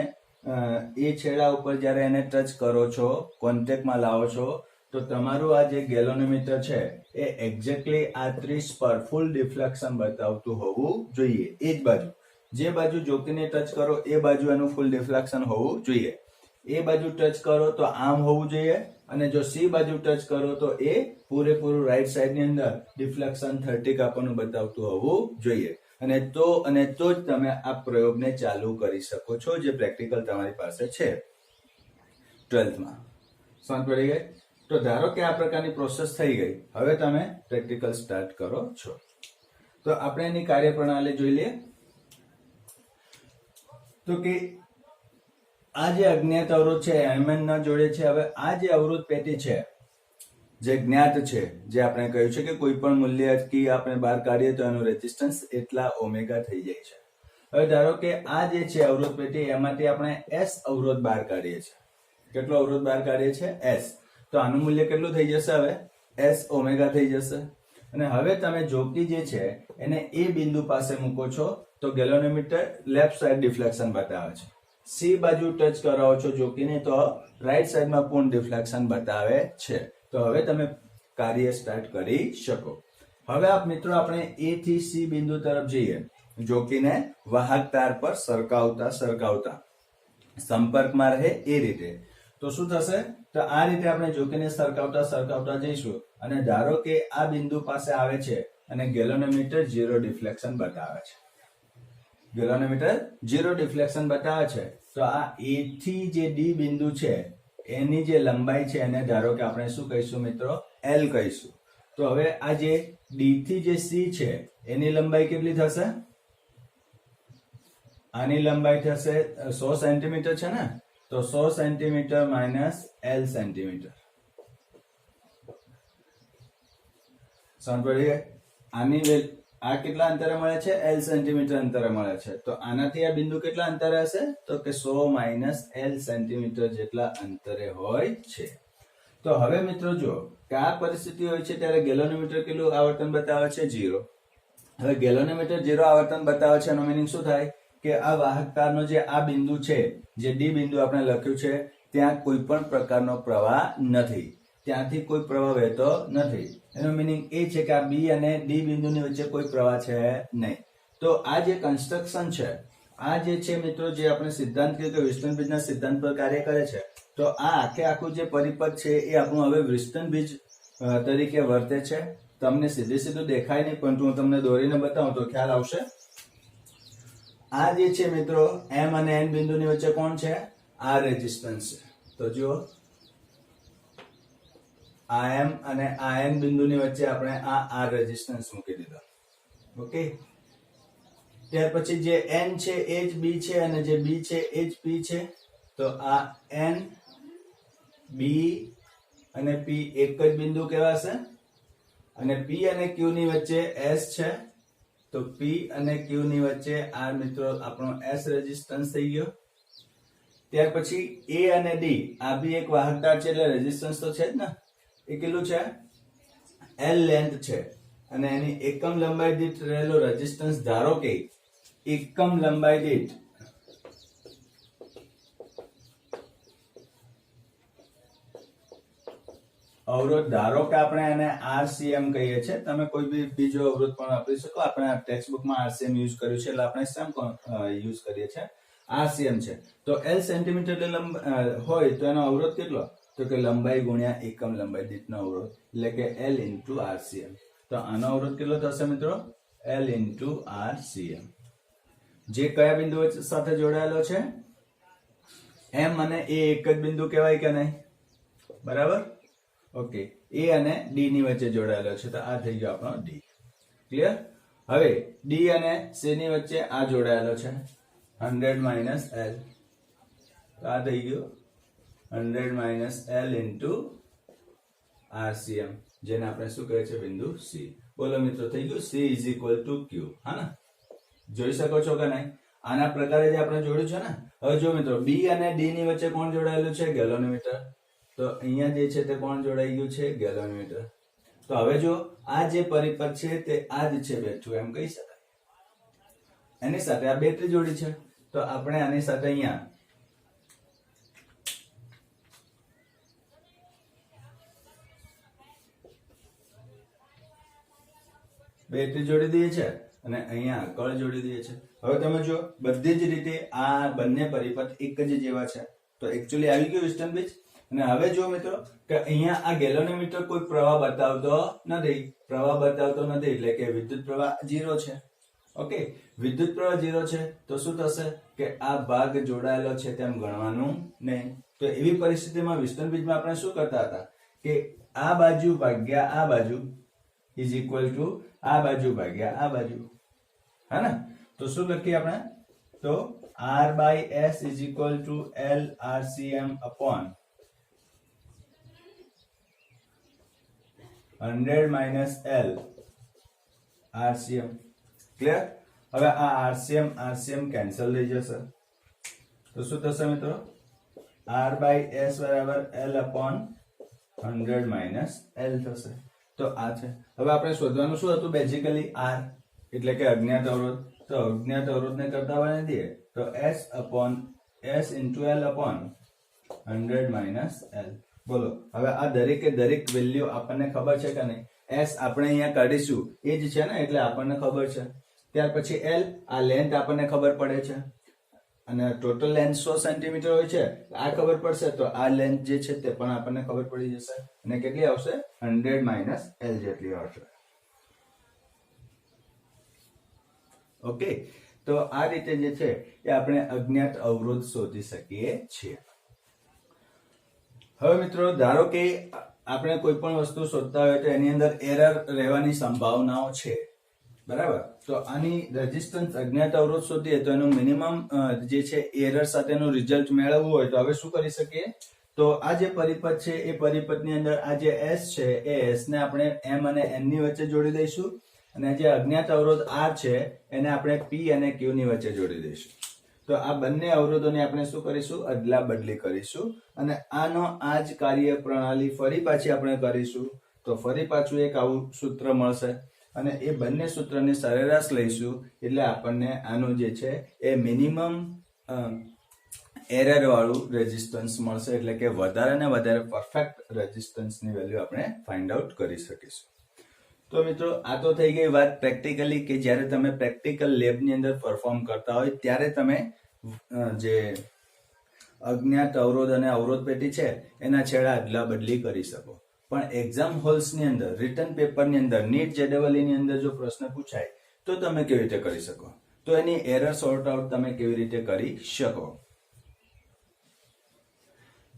એ છેડા ઉપર જ્યારે એને ટચ કરો છો, કોન્ટેક્ટમાં લાવો છો, તો તમારું આ જે ગેલોનોમીટર છે એ એક્ઝેક્ટલી આ 30 પર ફૂલ ડિફ્લેક્શન બતાવતું હોવું જોઈએ. એ જ બાજુ જે બાજુ જોકીને ટચ કરો એ બાજુ એનું ફૂલ ડિફ્લેક્શન હોવું જોઈએ. એ બાજુ ટચ કરો તો આમ હોવું જોઈએ, અને જો સી બાજુ ટચ કરો તો એ પૂરેપૂરું રાઈટ સાઈડની અંદર ડિફ્લેક્શન 30 કાપાનું બતાવતું હોવું જોઈએ. અને તો જ તમે આ પ્રયોગને ચાલુ કરી શકો છો, જે પ્રેક્ટિકલ તમારી પાસે છે 12th માં. સમજ પડી ગઈ? તો ધારો કે આ પ્રકારની પ્રોસેસ થઈ ગઈ, હવે તમે પ્રેક્ટિકલ સ્ટાર્ટ કરો છો. તો આપણે એની કાર્યપ્રણાલી જોઈ લઈએ. તો કે આ જે અજ્ઞાત અવરોધ છે એમએન ના જોડે છે. હવે આ જે અવરોધ પેટી છે જે જ્ઞાત છે, જે આપણે કહ્યું છે કે કોઈ પણ મૂલ્ય કી આપણે બહાર કાઢીએ તો એનું રેઝિસ્ટન્સ એટલા ઓમેગા થઈ જાય છે. હવે ધારો કે આ જે છે અવરોધ પેટી, એમાંથી આપણે એસ અવરોધ બહાર કાઢીએ છીએ. કેટલો અવરોધ બહાર કાઢીએ છીએ? એસ. તો આનું મૂલ્ય કેટલું થઈ જશે? હવે એસ ઓમેગા થઈ જશે. અને હવે તમે જોકી જે છે એને એ બિંદુ પાસે મૂકો છો તો ગેલોનોમીટર લેફ્ટ સાઈડ ડિફ્લેક્શન બતાવે છે. સી બાજુ ટચ કરાવો છો જોકીને તો રાઈટ સાઈડમાં પૂર્ણ ડિફ્લેક્શન બતાવે છે. તો હવે તમે કાર્ય સ્ટાર્ટ કરી શકો. હવે આપ મિત્રો આપણે એ થી સી બિંદુ તરફ જઈએ. જોકીને વાહક તાર પર સરકાવતા સંપર્કમાં રહે એ રીતે. તો શું થશે? તો આ રીતે આપણે જોકીને સરકાવતા જઈશું, અને ધારો કે આ બિંદુ પાસે આવે છે અને ગેલોનોમીટર 0 ડિફ્લેક્શન બતાવે છે. ગેલોનોમીટર 0 ડિફ્લેક્શન બતાવે છે. તો આ એ થી જે ડી બિંદુ છે એની જે લંબાઈ છે એને ધારો કે આપણે શું કહીશું મિત્રો? એલ કહીશું. તો હવે આ જે ડી થી જે સી છે એની લંબાઈ કેટલી થશે? આની લંબાઈ થશે 100 સેન્ટીમીટર છે ને, તો 100 સેન્ટીમીટર માઇનસ એલ સેન્ટીમીટર. સમજ પડી ગઈ? આની આ કેટલા અંતરે મળે છે? એલ સેન્ટીમીટર અંતરે મળે છે. તો આનાથી આ બિંદુ કેટલા અંતરે હશે? તો કે 100 માઇનસ એલ સેન્ટીમીટર જેટલા અંતરે હોય છે. તો હવે મિત્રો જો કે આ પરિસ્થિતિ હોય છે ત્યારે ગેલોનોમીટર કેટલું આવર્તન બતાવે છે? 0. હવે ગેલોનોમીટર 0 આવર્તન બતાવે છે એનો મીનિંગ શું થાય? કે આ વાહક તારનો જે આ બિંદુ છે, જે ડી બિંદુ આપણે લખ્યું છે, ત્યાં કોઈ પણ પ્રકારનો પ્રવાહ નથી. ત્યાંથી કોઈ પ્રવાહ વહેતો નથી. એનો મીનિંગ એ છે કે આ બી અને ડી બિંદુની વચ્ચે કોઈ પ્રવાહ છે નહીં. તો આ જે કન્સ્ટ્રક્શન છે, આ જે છે મિત્રો, જે આપણે સિદ્ધાંત કે વિસ્ટન બ્રિજના સિદ્ધાંત પર કાર્ય કરે છે. તો આ આખું જે પરિપથ છે એ આપણું હવે વિસ્ટન બ્રિજ તરીકે વર્તે છે. તમને સીધું દેખાય નહીં, પરંતુ હું તમને દોરીને બતાવું તો ખ્યાલ આવશે. આ જે છે મિત્રો એમ અને એન બિંદુની વચ્ચે કોણ છે? આ રેઝિસ્ટન્સ છે. તો જુઓ, આ એમ અને આ એન બિંદુની વચ્ચે આપણે આ રેઝિસ્ટન્સ મૂકી દીધો. ઓકે. ત્યાર પછી જે એન છે એ જ બી છે અને જે બી છે એ જ પી છે. તો આ એન, બી અને પી એક જ બિંદુ કહેવાશે. અને પી અને ક્યુ ની વચ્ચે એસ છે. તો પી અને ક્યુ ની વચ્ચે આ મિત્રો આપણો એસ રેઝિસ્ટન્સ થઈ ગયો. ત્યાર પછી એ અને ડી, આ બી એક વાહકતા છે એટલે રેઝિસ્ટન્સ તો છે જ ને. એ કેટલું છે? એલ લેન્થ છે. અને એની એકમ લંબાઈ દીઠ રહેલો રેઝિસ્ટન્સ ધારો કે એકમ લંબાઈ દીઠ અવરોધ ધારો કે આપણે એને આરસીએમ કહીએ છીએ. તમે કોઈ બી બીજો અવરોધ પણ વાપરી શકો. આપણે ટેક્સ્ટબુકમાં આરસીએમ યુઝ કર્યું છે એટલે આપણે સેમ યુઝ કરીએ છીએ. આરસીએમ છે. તો એલ સેન્ટીમીટર હોય તો એનો અવરોધ કેટલો? તો કે લંબાઈ ગુણ્યા એકમ લંબાઈ દીઠનો અવરોધ, એટલે કે એલ ઇન્ટુ આરસીએમ. તો આનો અવરોધ કેટલો થશે મિત્રો? L into RCM. જે કયા બિંદુ સાથે જોડાયેલો છે? એમ અને એ એક જ બિંદુ કહેવાય કે નહીં? બરાબર. ઓકે. એ અને ડી ની વચ્ચે જોડાયેલો છે. તો આ થઈ ગયો આપણો ડી. ક્લિયર? હવે ડી અને સી ની વચ્ચે આ જોડાયેલો છે 100 માઇનસ એલ. તો આ થઈ ગયું 100 માઇનસ એલ ઇન્ટુ આરસીએમ, જેને આપણે શું કહે છે? બિંદુ સી. બોલો મિત્રો, થઈ ગયું? સી ઇઝ ઇક્વલ ટુ ક્યુ. હા ને? જોઈ શકો છો કે નહીં? આના પ્રકારે જે આપણે જોડ્યું છે ને. હવે જો મિત્રો બી અને ડી ની વચ્ચે કોણ જોડાયેલું છે? ગેલોનોમીટર. તો અહીંયા જે છે તે કોણ જોડાઈ ગયું છે? ગેલોનોમીટર. તો હવે જો આ જે પરિપથ છે તે આ જ છે બેઠું એમ કહી શકાય. એની સાથે આ બેટરી જોડી છે તો આપણે આની સાથે અહીંયા બેટરી જોડી દઈએ છે અને અહીંયા કળ જોડી દઈએ છે. હવે તમે જો બધી જ રીતે આ બંને પરિપથ એક જ જેવા છે તો એકચ્યુઅલી આવી ગયું વેસ્ટર્ન બ્રિજ. અને હવે જો મિત્રો કે અહીંયા આ ગેલોનોમીટર કોઈ પ્રવાહ બતાવતો નથી, એટલે કે વિદ્યુત પ્રવાહ 0 છે. ઓકે, વિદ્યુત પ્રવાહ 0 છે તો શું થશે કે આ ભાગ જોડાયેલો છે તેમ ગણવાનું નહીં. તો એવી પરિસ્થિતિમાં વેસ્ટર્ન બ્રિજમાં આપણે શું કરતા હતા કે આ બાજુ ભાગ્યા આ બાજુ ઇઝ ઇક્વલ ટુ આ બાજુ ભાગ્યા આ બાજુ, હે ને? તો શું લખીએ આપણે? તો R by S is equal to L RCM upon 100 minus L RCM. Clear? હવે આ RCM કેન્સલ થઈ જશે તો શું થશે મિત્રો? R by S બરાબર L upon 100 minus L થશે. તો આ છે. હવે આપણે શોધવાનું શું હતું? બેઝિકલી R એટલે કે અજ્ઞાત અવરોધ. તો અજ્ઞાત અવરોધને કરતા આવવા દઈએ તો S into L upon 100 minus L. બોલો હવે આ દરેકે દરેક વેલ્યુ આપણને ખબર છે કે નહીં? S આપણે અહીંયા કાઢીશું એ જ છે ને, એટલે આપણને ખબર છે. ત્યાર પછી L, આ લેન્થ આપણને ખબર પડે છે અને ટોટલ લેન્થ 100 સેન્ટીમીટર હોય છે, આ ખબર પડશે તો આ લેન્થ જે છે તે પણ આપણને ખબર પડી જશે અને કેટલી આવશે? 100 minus L જેટલી આવશે. ઓકે, તો આ રીતે જે છે એ આપણે અજ્ઞાત અવરોધ શોધી શકીએ છીએ. હવે મિત્રો ધારો કે આપણે કોઈ પણ વસ્તુ શોધતા હોય તો એની અંદર એરર રહેવાની સંભાવનાઓ છે, બરાબર? તો આની રેઝિસ્ટન્સ અજ્ઞાત અવરોધ શોધીએ તો એનું મિનિમમ જે છે એરર સાથેનું રિઝલ્ટ મેળવવું હોય તો હવે શું કરી શકીએ? તો આ જે પરિપથ છે એ પરિપથની અંદર આ જે S છે એ S ને આપણે M અને N ની વચ્ચે જોડી દઈશું અને જે અજ્ઞાત અવરોધ R છે એને આપણે P અને Q ની વચ્ચે જોડી દઈશું. તો આ બંને અવરોધોની આપણે શું કરીશું? અદલા બદલી કરીશું અને આનો આ જ કાર્ય પ્રણાલી ફરી પાછી આપણે કરીશું તો ફરી પાછું એક આવું સૂત્ર મળશે અને એ બંને સૂત્રની સરેરાશ લઈશું એટલે આપણને આનું જે છે એ મિનિમમ એરર વાળું રેઝિસ્ટન્સ મળશે, એટલે કે વધારે ને વધારે પરફેક્ટ રેઝિસ્ટન્સની વેલ્યુ આપણે ફાઇન્ડ આઉટ કરી શકીશું. તો મિત્રો આ તો થઈ ગઈ વાત પ્રેક્ટિકલી, કે જ્યારે તમે પ્રેક્ટિકલ લેબની અંદર પરફોર્મ કરતા હોય ત્યારે તમે જે અજ્ઞાત અવરોધ અને અવરોધ પેટી છે એના છેડા અદલા બદલી કરી શકો. પણ એક્ઝામ હોલ્સની અંદર, રિટન પેપરની અંદર, નીટ JEE ની અંદર જો પ્રશ્ન પૂછાય તો તમે કેવી રીતે કરી શકો? તો એની એરર સોર્ટ આઉટ તમે કેવી રીતે કરી શકો?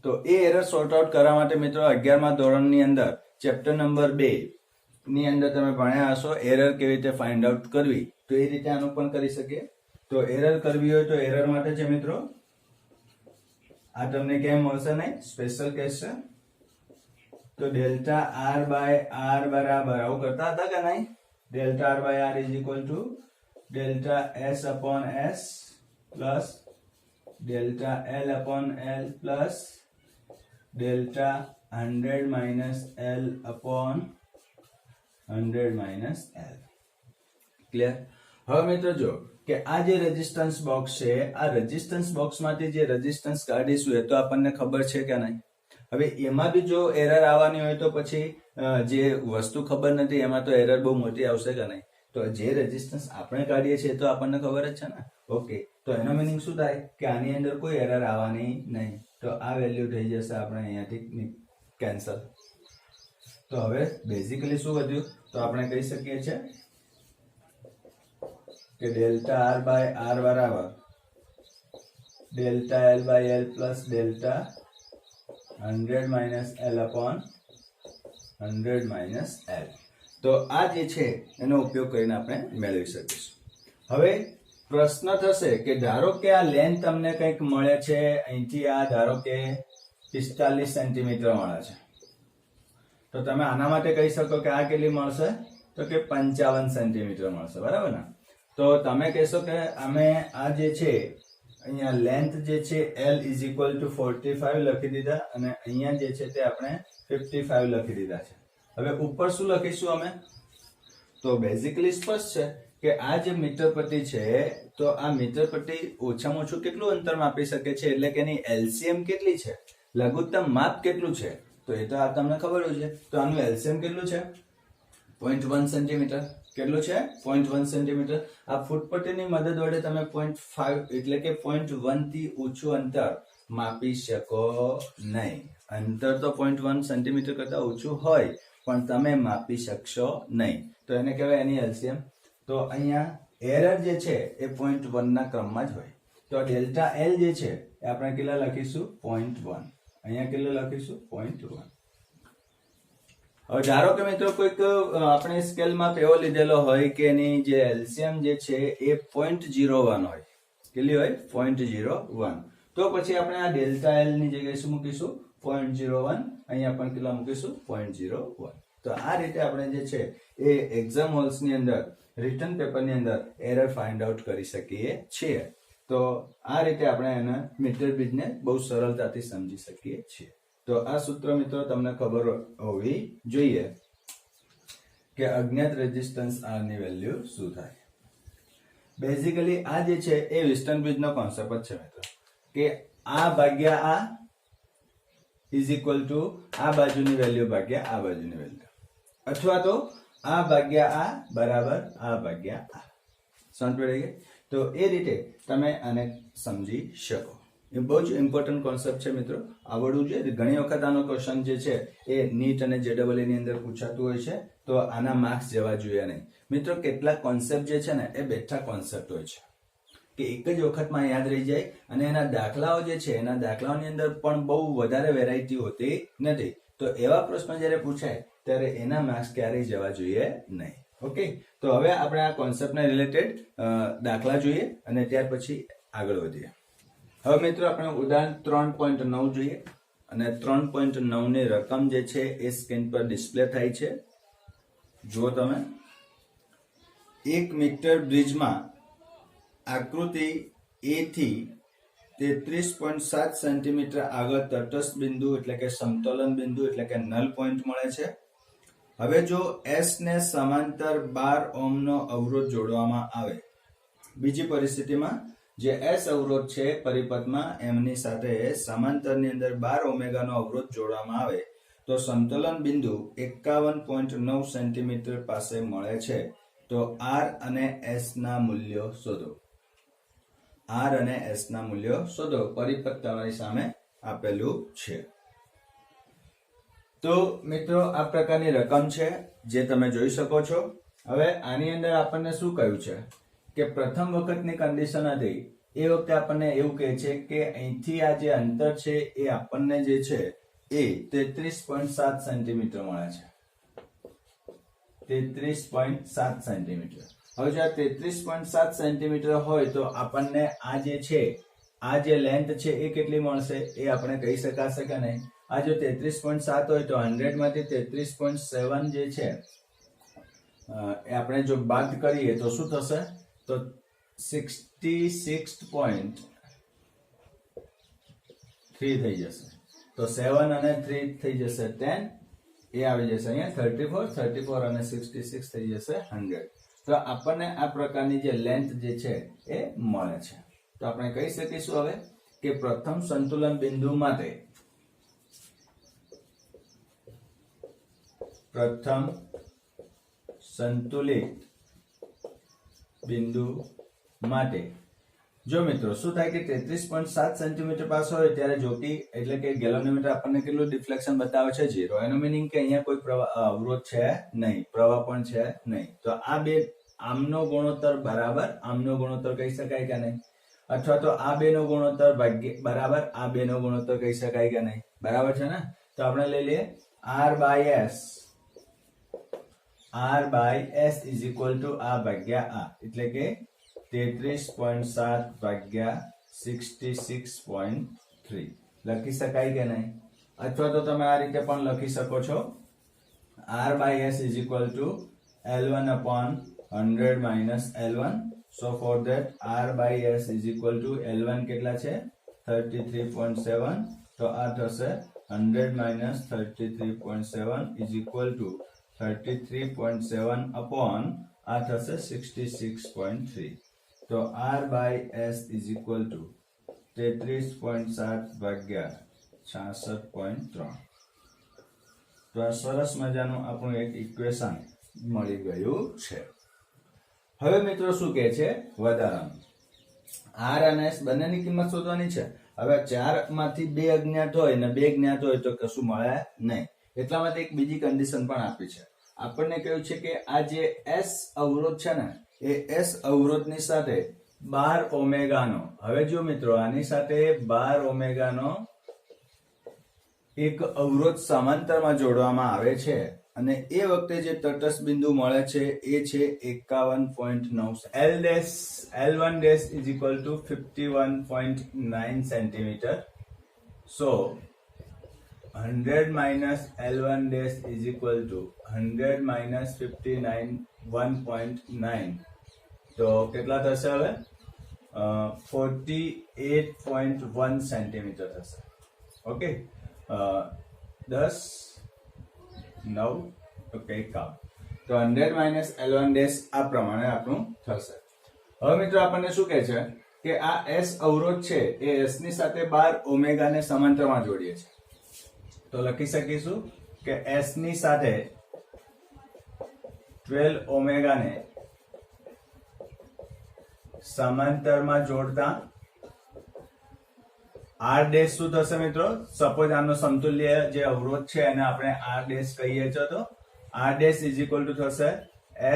તો એ એરર સોર્ટ આઉટ કરવા માટે મિત્રો 11મા ધોરણની અંદર ચેપ્ટર નંબર 2 ની અંદર તમે ભણ્યા હશો એરર કેવી રીતે ફાઇન્ડ આઉટ કરવી. તો એ રીતે આનું પણ કરી શકીએ. તો એરર કરવી હોય તો એરર માટે છે મિત્રો આ તમને કેમ મળશે નહીં? સ્પેશિયલ કેસ છે. તો ડેલ્ટા R by R બરાબર આવું કરતા હતા કે નહીં? Delta R by R is equal to delta S upon S plus delta L upon L plus delta 100 minus L upon 100 minus L. Clear? હવે મિત્રો જો કે આ જે રેઝિસ્ટન્સ બોક્સ છે, આ રેઝિસ્ટન્સ બોક્સમાંથી જે રેઝિસ્ટન્સ કાઢીશું એ તો આપણને ખબર છે કે નહીં? હવે એમાં બી જો એરર આવવાની હોય તો પછી જે વસ્તુ ખબર નથી એમાં તો એરર બહુ મોટી આવશે કે નહીં? તો જે રેઝિસ્ટન્સ આપણે કાઢીએ છીએ તો આપણને ખબર જ છે ને. ઓકે, તો એનો મિનિંગ શું થાય કે આની અંદર કોઈ એરર આવવાની નહીં. તો આ વેલ્યુ થઈ જશે આપણે અહીંયાથી કેન્સલ. તો હવે બેઝિકલી શું વધ્યું? તો આપણે કહી શકીએ છીએ કે ડેલ્ટા R by R બરાબર delta L by L plus delta 100 minus L upon 100 minus L. તો આ જે છે એનો ઉપયોગ કરીને આપણે મેળવી શકીશું. હવે પ્રશ્ન થશે કે ધારો કે આ લેન્થ તમને કંઈક મળે છે, અહીંથી આ ધારો કે 45 સેન્ટીમીટર મળે છે, તો તમે આના માટે કહી શકો કે આ કેટલી મળશે? તો કે 55 સેન્ટીમીટર મળશે, બરાબર ને? તો તમે કહેશો કે અમે આ જે છે અહીંયા લેન્થ જે છે L ઇઝ ઇક્વલ ટુ 45 લખી દીધા અને અહીંયા જે છે તે આપણે 55 લખી દીધા છે. હવે ઉપર શું લખીશું અમે? તો બેઝિકલી સ્પષ્ટ છે કે આ જે મીટર પટ્ટી છે તો આ મીટર પટ્ટી ઓછામાં ઓછું કેટલું અંતર માપી શકે છે, એટલે કે એની એલસીએમ કેટલી છે, લઘુત્તમ માપ કેટલું છે, તો એ તો આ તમને ખબર હોય છે. તો આનું એલસીએમ કેટલું છે? 0.1 સેન્ટીમીટર. કેટલું છે? 0.1 સેન્ટીમીટર. આ ફૂટપટ્ટીની મદદ વડે તમે 0.5 એટલે કે 0.1 થી ઓછું અંતર માપી શકો નહીં. અંતર તો 0.1 સેન્ટીમીટર કરતા ઓછું હોય પણ તમે માપી શકશો નહીં, તો એને કહેવાય એની એલસીએમ. તો અહીંયા એરર જે છે એ 0.1 ના ક્રમમાં જ હોય. તો ડેલ્ટા એલ જે છે એ આપણે કેટલા લખીશું? 0.1. અહીંયા કેટલું લખીશું? 0.1. હવે ધારો કે મિત્રો કોઈક આપણે સ્કેલમાં એવો લીધેલો હોય કે એની જે એલસીએમ જે છે એ 0.01 હોય. કેટલી હોય? 0.01. તો પછી આપણે આ ડેલ્ટા એલ ની જગ્યાએ શું મૂકીશું? 0.01. અહીંયા પણ કેટલા મૂકીશું? 0.01. તો આ રીતે આપણે જે છે એ એક્ઝામ હોલ્સ ની અંદર રિટન પેપર ની અંદર એરર ફાઇન્ડ આઉટ કરી શકીએ છીએ. તો આ રીતે આપણે એના મીટર બ્રિજને બહુ સરળતાથી સમજી શકીએ છીએ. તો આ સૂત્ર મિત્રો તમને ખબર હોવી જોઈએ કે અજ્ઞાત રેઝિસ્ટન્સ R ની વેલ્યુ શું થાય. બેઝિકલી આ જે છે એ વિસ્ટન બ્રિજનો કોન્સેપ્ટ જ છે મિત્રો, કે આ ભાગ્યા આ ઇઝ ઇક્વલ ટુ આ બાજુની વેલ્યુ ભાગ્યા આ બાજુની વેલ્યુ, અથવા તો આ ભાગ્યા આ બરાબર આ ભાગ્યા આ. સમજ પડી ગઈ? તો એ રીતે તમે આને સમજી શકો. એ બહુ જ ઇમ્પોર્ટન્ટ કોન્સેપ્ટ છે મિત્રો, આવડવું જોઈએ. ઘણી વખત આનો ક્વેશ્ચન જે છે એ નીટ અને JEE ની અંદર પૂછાતું હોય છે, તો આના માર્ક્સ જવા જોઈએ નહીં મિત્રો. કેટલાક કોન્સેપ્ટ જે છે ને એ બેઠા કોન્સેપ્ટ હોય છે કે એક જ વખતમાં યાદ રહી જાય, અને એના દાખલાઓ જે છે એના દાખલાઓની અંદર પણ બહુ વધારે વેરાયટી હોતી નથી. તો એવા પ્રશ્નો જ્યારે પૂછાય ત્યારે એના માર્ક્સ ક્યારેય જવા જોઈએ નહીં. ઓકે, તો હવે આપણે આ કોન્સેપ્ટને રિલેટેડ દાખલા જોઈએ અને ત્યાર પછી આગળ વધીએ. હવે મિત્રો આપણે ઉદાહરણ 3.9 જોઈએ, અને 3.9 ની રકમ જે છે એ સ્ક્રીન પર ડિસ્પ્લે થાય છે. જુઓ તમે, 1 મીટર બ્રિજમાં આકૃતિ A થી 33.7 સેન્ટીમીટર આગળ તટસ્થ બિંદુ એટલે કે સમતોલન બિંદુ એટલે કે નલ પોઈન્ટ મળે છે. હવે જો S ને સમાંતર 12 ઓહ્મનો અવરોધ જોડવામાં આવે, બીજી પરિસ્થિતિમાં જે S અવરોધ છે પરિપથમાં એમની સાથે સમાંતરની અંદર 12 ઓમેગાનો અવરોધ જોડવામાં આવે તો સમતોલન બિંદુ 51.9 સેન્ટીમીટર પાસે મળે છે. તો R અને S ના મૂલ્યો શોધો. R અને S ના મૂલ્યો શોધો. પરિપથ તમારી સામે આપેલું છે. તો મિત્રો આ પ્રકારની રકમ છે જે તમે જોઈ શકો છો. હવે આની અંદર આપણને શું કહ્યું છે કે પ્રથમ વખતની કન્ડિશન હતી એ વખતે આપણને એવું કહે છે કે અહીંથી આ જે અંતર છે એ આપણને જે છે એ 33.7 સેન્ટીમીટર મળે છે. 33.7 સેન્ટીમીટર. હવે જો આ 33.7 સેન્ટીમીટર હોય તો આપણને આ જે છે આ જે લેન્થ છે એ કેટલી મળશે એ આપણે કહી શકાશે કે નહીં? આ જો 33.7 હોય તો 100 માંથી 33.7 જે છે એ આપણે જો બાદ કરીએ તો શું થશે? તો 66.3 થઈ જશે. તો 7 અને 3 થઈ જશે 10, એ આવી જશે અહીંયા 34 અને 66 થઈ જશે 100. તો આપણને આ પ્રકારની જે લેન્થ જે છે એ મળે છે. તો આપણે કહી શકીશું હવે કે પ્રથમ સંતુલન બિંદુ માટે પ્રથમ સંતુલિત બિંદુ માટે જો મિત્રો શું થાય કે 33.7 સેન્ટીમીટર પાસે હોય ત્યારે જ્યોતિ એટલે કે ગેલોનોમીટર આપણને કેટલું ડિફ્લેક્શન બતાવે છે? 0. એનો મીનિંગ કે અહીંયા કોઈ અવરોધ છે નહીં, પ્રવાહ પણ છે નહીં. તો આ બે આમનો ગુણોત્તર બરાબર આમનો ગુણોત્તર કહી શકાય કે નહીં? અથવા તો આ બે નો ગુણોત્તર બરાબર આ બે નો ગુણોત્તર કહી શકાય કે નહીં? બરાબર છે ને? તો આપણે લઈ લઈએ R by S is equal to આ ભાગ્યા આ, એટલે કે 33.7 ભાગ્યા 66.3 લખી શકાય કે નહીં? અથવા તો તમે આ રીતે પણ લખી શકો છો, R by S is equal to L1 upon 100 minus L1. So for that R by S is equal to L1 કેટલા છે 33.7. તો આ થશે 100 minus 33.7 is equal to 33.7 upon આ થશે 66.3. તો R by S is equal to 33.7 ભાગ્યા 66.3. તો આ સરસ મજાનું આપણું એક ઇક્વેશન મળી ગયું છે. હવે મિત્રો શું કહે છે વધારાનું R અને S બંનેની કિંમત શોધવાની છે. હવે 4 માંથી 2 અજ્ઞાત હોય ને 2 જ્ઞાત હોય તો કશું મળે નહીં. એટલા માટે એક બીજી કન્ડિશન પણ આપી છે. આપણને કહ્યું છે કે આ જે S અવરોધ છે ને એ S અવરોધની સાથે 12 ઓમેગાનો, હવે જો મિત્રો આની સાથે 12 ઓમેગાનો એક અવરોધ સમાંતરમાં જોડવામાં આવે છે અને એ વખતે જે તટસ્થ બિંદુ મળે છે એ છે 51.9. L1 dash is equal to 51.9 centimeter. So 100 minus L1 dash is equal to 100 minus 1.9. તો કેટલા થશે હવે 48.1 સેન્ટીમીટર થશે. Okay, 10 9 okay 51. તો 100 minus L1 dash આ પ્રમાણે આપણું થશે. હવે મિત્રો આપણને શું કહે છે કે આ S અવરોધ છે એ S ની સાથે 12 ઓમેગાને સમાંતરમાં જોડીએ છે. તો લખી શકીશું કે S ની સાથે 12 ઓમેગાને સમાંતરમાં જોડતા R ડેશ શું થશે મિત્રો? સપોઝ આનો સમતુલ્ય જે અવરોધ છે એને આપણે R ડેશ કહીએ છીએ. તો R dash is equal to થશે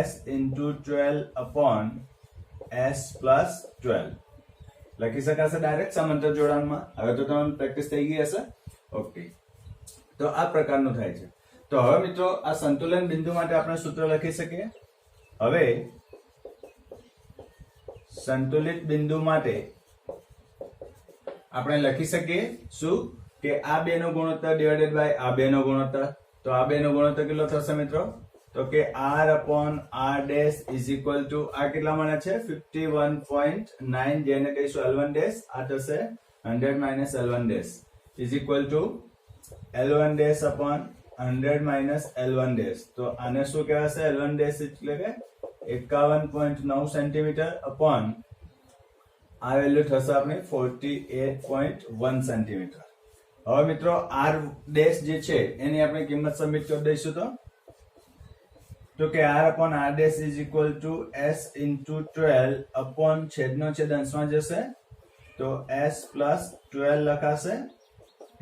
S into 12 upon S plus 12. લખી શકાશે ડાયરેક્ટ સમાંતર જોડાણમાં. હવે તો તમને પ્રેક્ટિસ થઈ ગઈ હશે. ઓકે, તો આ પ્રકારનું થાય છે. તો હવે મિત્રો આ સંતુલન બિંદુ માટે આપણે સૂત્ર લખી શકીએ. હવે સંતુલિત બિંદુ માટે આપણે લખી શકીએ શું કે આ બે નો ગુણોત્તર ડિવાઇડેડ બાય આ બે નો ગુણોત્તર. તો આ બે નો ગુણોત્તર કેટલો થશે મિત્રો? તો કે R upon R dash is equal to આ કેટલા મળે છે 51.9 જેને કહીશું L1 dash. આ થશે 100 minus L1 dash is equal to L1 dash upon 100 minus L1 dash. તો આને શું કહેવાશે? L1 dash એટલે કે 51.9 સેન્ટીમીટર upon આ વેલ્યુ થશે આપણી 48.1 સેન્ટીમીટર. હવે મિત્રો R ડેશ જે છે એની આપણે કિંમત સબમિટ કરી દઈશું. તો કે R upon R dash is equal to S into 12 upon છેદનો છેદ અંશમાં જશે તો S plus 12 લખાશે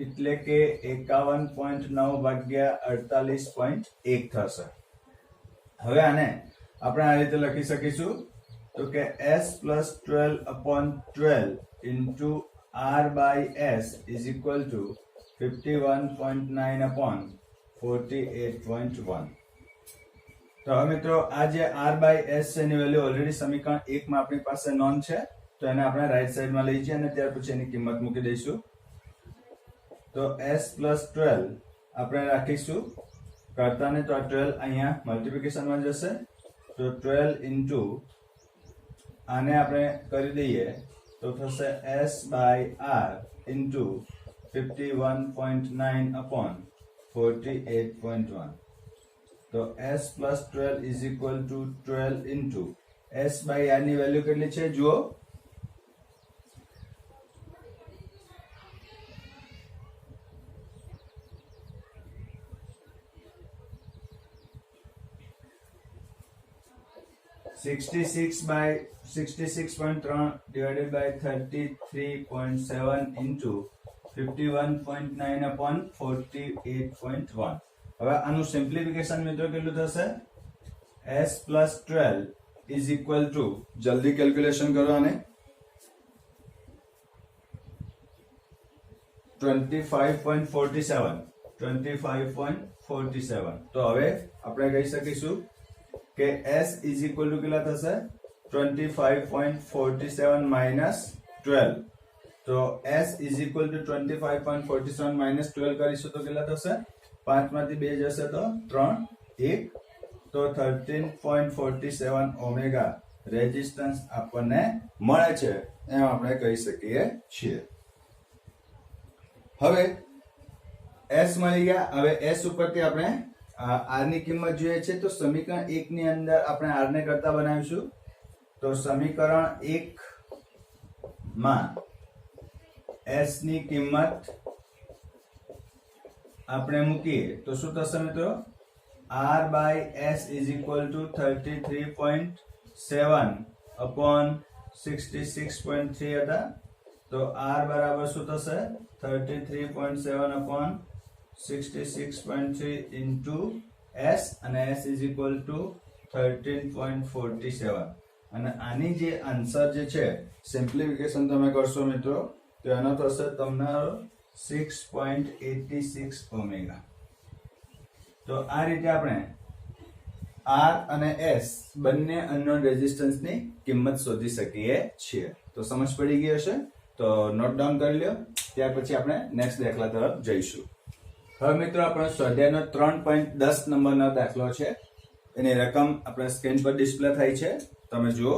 એટલે કે 51.9 ભાગ્યા 48.1 થશે. હવે આને આપણે આ રીતે લખી શકીશું તો કે S plus 12 upon 12 into R by S is equal to 51.9 upon 48.1. તો હવે મિત્રો આ જે R by S છે એની વેલ્યુ ઓલરેડી સમીકરણ 1 માં આપણી પાસે નોન છે. તો એને આપણે રાઈટ સાઈડમાં લઈ જઈએ અને ત્યાર પછી એની કિંમત મૂકી દઈશું. તો S plus 12 આપણે રાખીશું કરતા ને, તો આ 12 અહીંયા મલ્ટીપ્લિકેશનમાં જશે. તો 12 into આને આપણે કરી દઈએ તો થશે S by R into 51.9 upon 48.1. તો S plus 12 is equal to 12 into S by R ની વેલ્યુ કેટલી છે જુઓ? by 66.3 divided by 33.7 into 51.9 upon 48.1. હવે આનું સિમ્પ્લિફિકેશન મિત્રો કેટલું થશે? S plus 12 is equal to, જલ્દી કેલ્ક્યુલેશન કરો આને, 25.47. તો હવે આપણે કહી શકીશું કે S is equal to કેટલા થશે? 25.47 minus 12. તો S is equal to 25.47 minus 12 કરીશું તો કેટલા થશે? 5 માંથી 2 જશે તો 3 1. તો 13.47 ઓમેગા રેઝિસ્ટન્સ આપણને મળે છે એમ આપણે કહી શકીએ છીએ. હવે S મળી ગયા. હવે S ઉપરથી આપણે R ની કિંમત જોઈએ છે તો સમીકરણ 1 ની અંદર આપણે R ને કરતા બનાવીશું. તો સમીકરણ 1 માં S ની કિંમત આપણે મૂકીએ તો શું થશે મિત્રો? R by S is equal to 33.7 upon 66.3 હતા. તો R બરાબર શું થશે? 33.7 upon 66.3 into S અને S is equal to 13.47. અને આની જે આન્સર જે છે સિમ્પ્લિફિકેશન તમે કરશો મિત્રો તો એનો થશે તમારો 6.86 ઓમેગા. તો આ રીતે આપણે R અને S બંને અનનોન રેઝિસ્ટન્સની કિંમત શોધી શકીએ છીએ. તો સમજ પડી ગઈ હશે તો નોટ ડાઉન કરી લ્યો. ત્યાર પછી આપણે નેક્સ્ટ દાખલા તરફ જઈશું. હવે મિત્રો આપણો સ્વાધ્યાયનો 3.10 નંબરનો દાખલો છે. એની રકમ આપણે સ્ક્રીન પર ડિસ્પ્લે થાય છે, તમે જુઓ.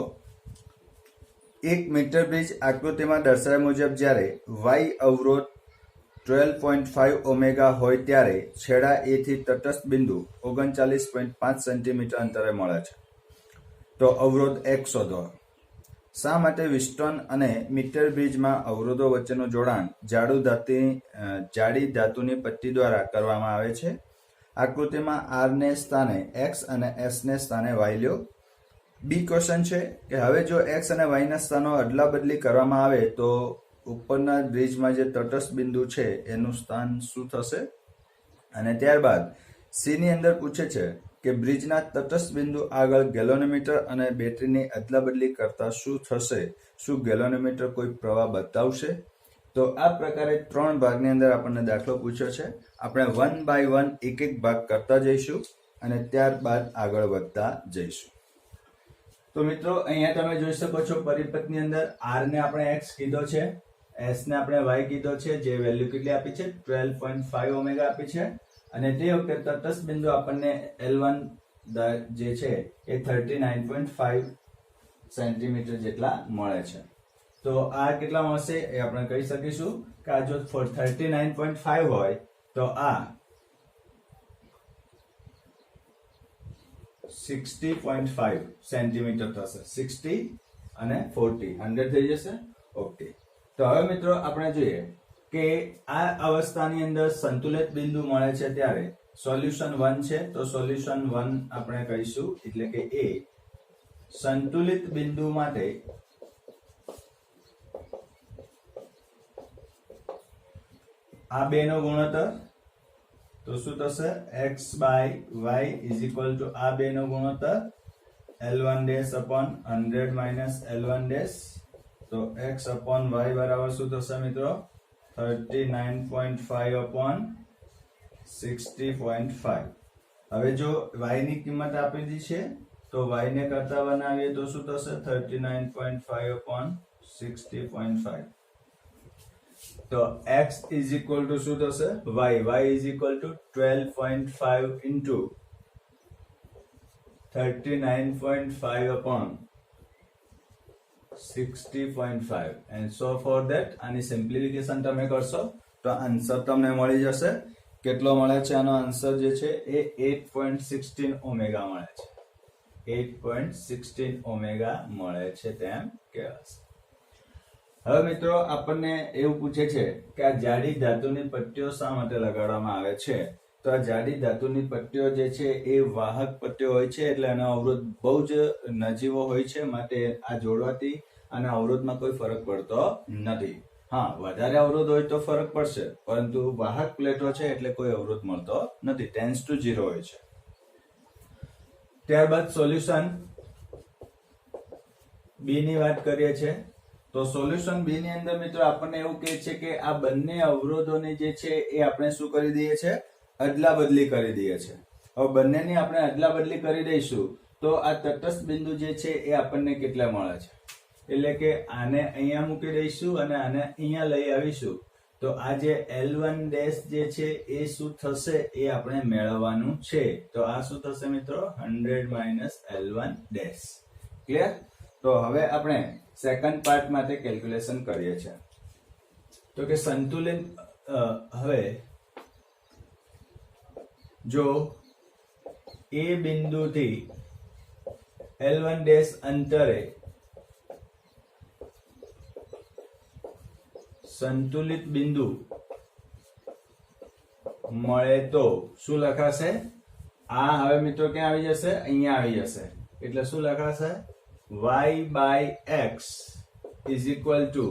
એક મીટર બ્રિજ આકૃતિમાં દર્શાવ્યા મુજબ જ્યારે y અવરોધ 12.5 ઓમેગા હોય ત્યારે છેડા A થી તટસ્થ બિંદુ 39.5 સેન્ટીમીટર અંતરે મળે છે. તો અવરોધ X શોધો. શા માટે વિસ્ટોન અને મીટર બ્રિજમાં અવરોધો વચ્ચેનું જોડાણ જાડી ધાતુની પટ્ટી દ્વારા કરવામાં આવે છે? આકૃતિમાં R ને સ્થાને X અને S ને સ્થાને Y લ્યો. બી ક્વેશ્ચન છે કે હવે જો X અને Y ના સ્થાનો અદલા બદલી કરવામાં આવે તો ઉપરના બ્રિજમાં જે તટસ્થ બિંદુ છે એનું સ્થાન શું થશે? અને ત્યારબાદ સી ની અંદર પૂછે છે કે બ્રિજના તટસ્થ બિંદુ આગળ ગેલોનોમીટર અને બેટરીની અદલા બદલી કરતા શું થશે? શું ગેલોનોમીટર કોઈ પ્રવાહ બતાવશે? તો આ પ્રકારે 3 ભાગની અંદર આપણને દાખલો પૂછ્યો છે. આપણે 1 by 1 એક એક ભાગ કરતા જઈશું અને ત્યારબાદ આગળ વધતા જઈશું. તો મિત્રો અહીંયા તમે જોઈ શકો છો પરિપથની અંદર R ને આપણે X કીધો છે, S ને આપણે Y કીધો છે, જે વેલ્યુ કેટલી આપી છે? 12.5 ઓમેગા આપી છે. અને તે વખતે તટસ્થ બિંદુ આપણને L1 જે છે એ 39.5 સેન્ટીમીટર જેટલા મળે છે. તો આ કેટલા મળશે એ આપણે કહી શકીશું કે આ જો 39.5 હોય તો આ 60.5 સેન્ટીમીટર થશે. 60 અને 40 100 થઈ જશે. ઓકે. તો હવે મિત્રો આપણે જોઈએ કે આ અવસ્થાની અંદર સંતુલિત બિંદુ મળે છે ત્યારે સોલ્યુશન 1 છે. તો સોલ્યુશન 1 આપણે કહીશું એટલે કે A સંતુલિત બિંદુ માટે આ બે નો ગુણોત્તર તો શું થશે? X by Y is equal to આ બે નો ગુણોત્તર L1 dash upon 100 minus L1 dash. તો X upon Y બરાબર શું થશે મિત્રો? 39.5 upon 60.5. હવે જો Y ની કિંમત આપેલી છે તો Y ને કરતા બનાવીએ તો શું થશે? 39.5 upon 60.5. તો X is equal to શું થશે? Y is equal to 12.5 into 39.5 upon 60.5 and so for that. આની સિમ્પ્લિફિકેશન તમે કરશો તો આન્સર તમને મળી જશે. કેટલો મળે છે? આનો આન્સર જે છે એ 8.16 ઓમેગા મળે છે. 8.16 ઓમેગા મળે છે તેમ કહેવાશે. હવે મિત્રો આપણને એવું પૂછે છે કે આ જાડી ધાતુની પટ્ટીઓ શા માટે લગાડવામાં આવે છે? તો આ જાડી ધાતુની પટ્ટીઓ જે છે એ વાહક પટ્ટીઓ હોય છે એટલે એનો અવરોધ બહુ જ નજીવો હોય છે, માટે આ જોડવાથી આના અવરોધમાં કોઈ ફરક પડતો નથી. હા, વધારે અવરોધ હોય તો ફરક પડશે, પરંતુ વાહક પ્લેટો છે એટલે કોઈ અવરોધ મળતો નથી. 10:0 હોય છે. ત્યારબાદ સોલ્યુશન બી ની વાત કરીએ છીએ. તો સોલ્યુશન બી ની અંદર મિત્રો આપણને એવું કહે છે કે આ બંને અવરોધોની જે છે એ આપણે શું કરી દઈએ છે? અદલા બદલી કરી દઈએ છે. હવે બંનેની આપણે અદલા બદલી કરી દઈશું તો આ તટસ્થ બિંદુ જે છે એ આપણને કેટલા મળે છે? એટલે કે આને અહીંયા મૂકી દઈશું અને આને અહીંયા લઈ આવીશું તો આ જે L1 ડેશ જે છે એ શું થશે એ આપણે મેળવવાનું છે. તો આ શું થશે મિત્રો? 100 માઇનસ L1 ડેશ. ક્લિયર? તો હવે આપણે સેકન્ડ પાર્ટ માટે કેલ્ક્યુલેશન કરીએ છીએ. તો કે સંતુલિત હવે જો એ બિંદુથી L1 ડેશ અંતરે સંતુલિત બિંદુ મળે તો શું લખાશે? આ હવે મિત્રો ક્યાં આવી જશે? અહીંયા આવી જશે. એટલે શું લખાશે? y/x is equal to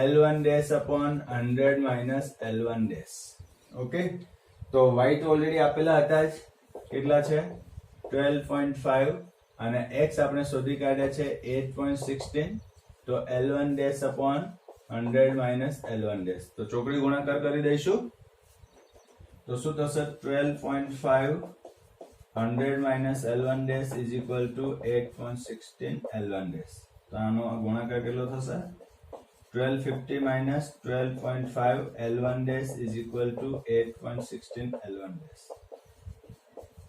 L1 dash upon 100 minus L1 dash. Okay, તો y તો ઓલરેડી આપેલા હતા જ. કેટલા છે? 12.5 અને x આપણે શોધી કાઢ્યા છે 8.16. તો L1 dash upon 100 minus L1 dash. તો ચોકડી ગુણાકાર કરી દઈશું. તો શું થશે? 12.5 100 minus L1 dash is equal to 8.16 L1 dash. તો આનો ગુણાકાર કેટલો થશે? 1250 minus 12.5 L1 dash is equal to 8.16 L1 dash.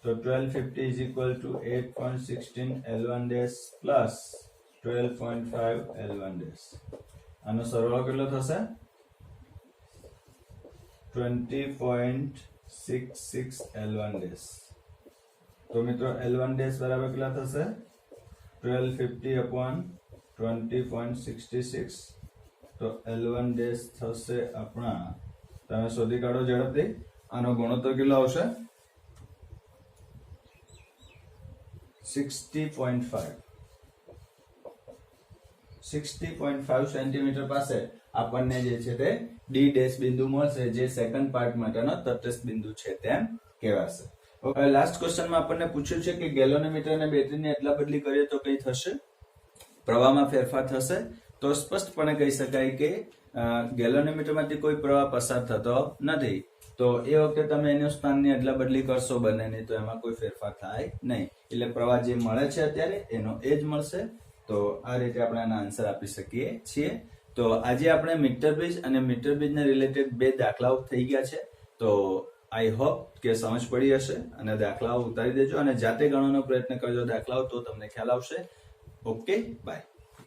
So 1250 is equal to 8.16 L1 dash plus 12.5 L1 dash. આનો સરવાળો કેટલો થશે? 20.66 L1 dash. તો મિત્રો L1 dash બરાબર કેટલા થશે? 1250 upon 20.66. તો L1 dash થશે આપણા, તમે શોધી કાઢો ઝડપથી. આનો ગુણોત્તર કેટલો આવશે? 60.5. 60.5 સેન્ટીમીટર પાસે આપણને જે છે તે ડી ડેશ બિંદુ મળશે, જે સેકન્ડ પાર્ટ માટેનો તટસ્થ બિંદુ છે તેમ કહેવાશે. હવે લાસ્ટ ક્વેશ્ચનમાં આપણને પૂછ્યું છે કે ગેલોનોમીટર અને બેટરીની અદલા બદલી કરીએ તો કઈ થશે? પ્રવાહમાં ફેરફાર થશે? તો સ્પષ્ટપણે કહી શકાય કે ગેલોનોમીટરમાંથી કોઈ પ્રવાહ પસાર થતો નથી. તો એ વખતે તમે એનું સ્થાનની અદલા બદલી કરશો બંનેની, તો એમાં કોઈ ફેરફાર થાય નહીં. એટલે પ્રવાહ જે મળે છે અત્યારે એનો એ જ મળશે. તો આ રીતે આપણે આના આન્સર આપી શકીએ છીએ. તો આજે આપણે મીટર બ્રિજ અને મીટર બ્રિજને રિલેટેડ 2 દાખલાઓ થઈ ગયા છે. તો આઈ હોપ કે સમજ પડી હશે અને દાખલાઓ ઉતારી દેજો અને જાતે ગણવાનો પ્રયત્ન કરજો દાખલાઓ, તો તમને ખ્યાલ આવશે. Okay, by.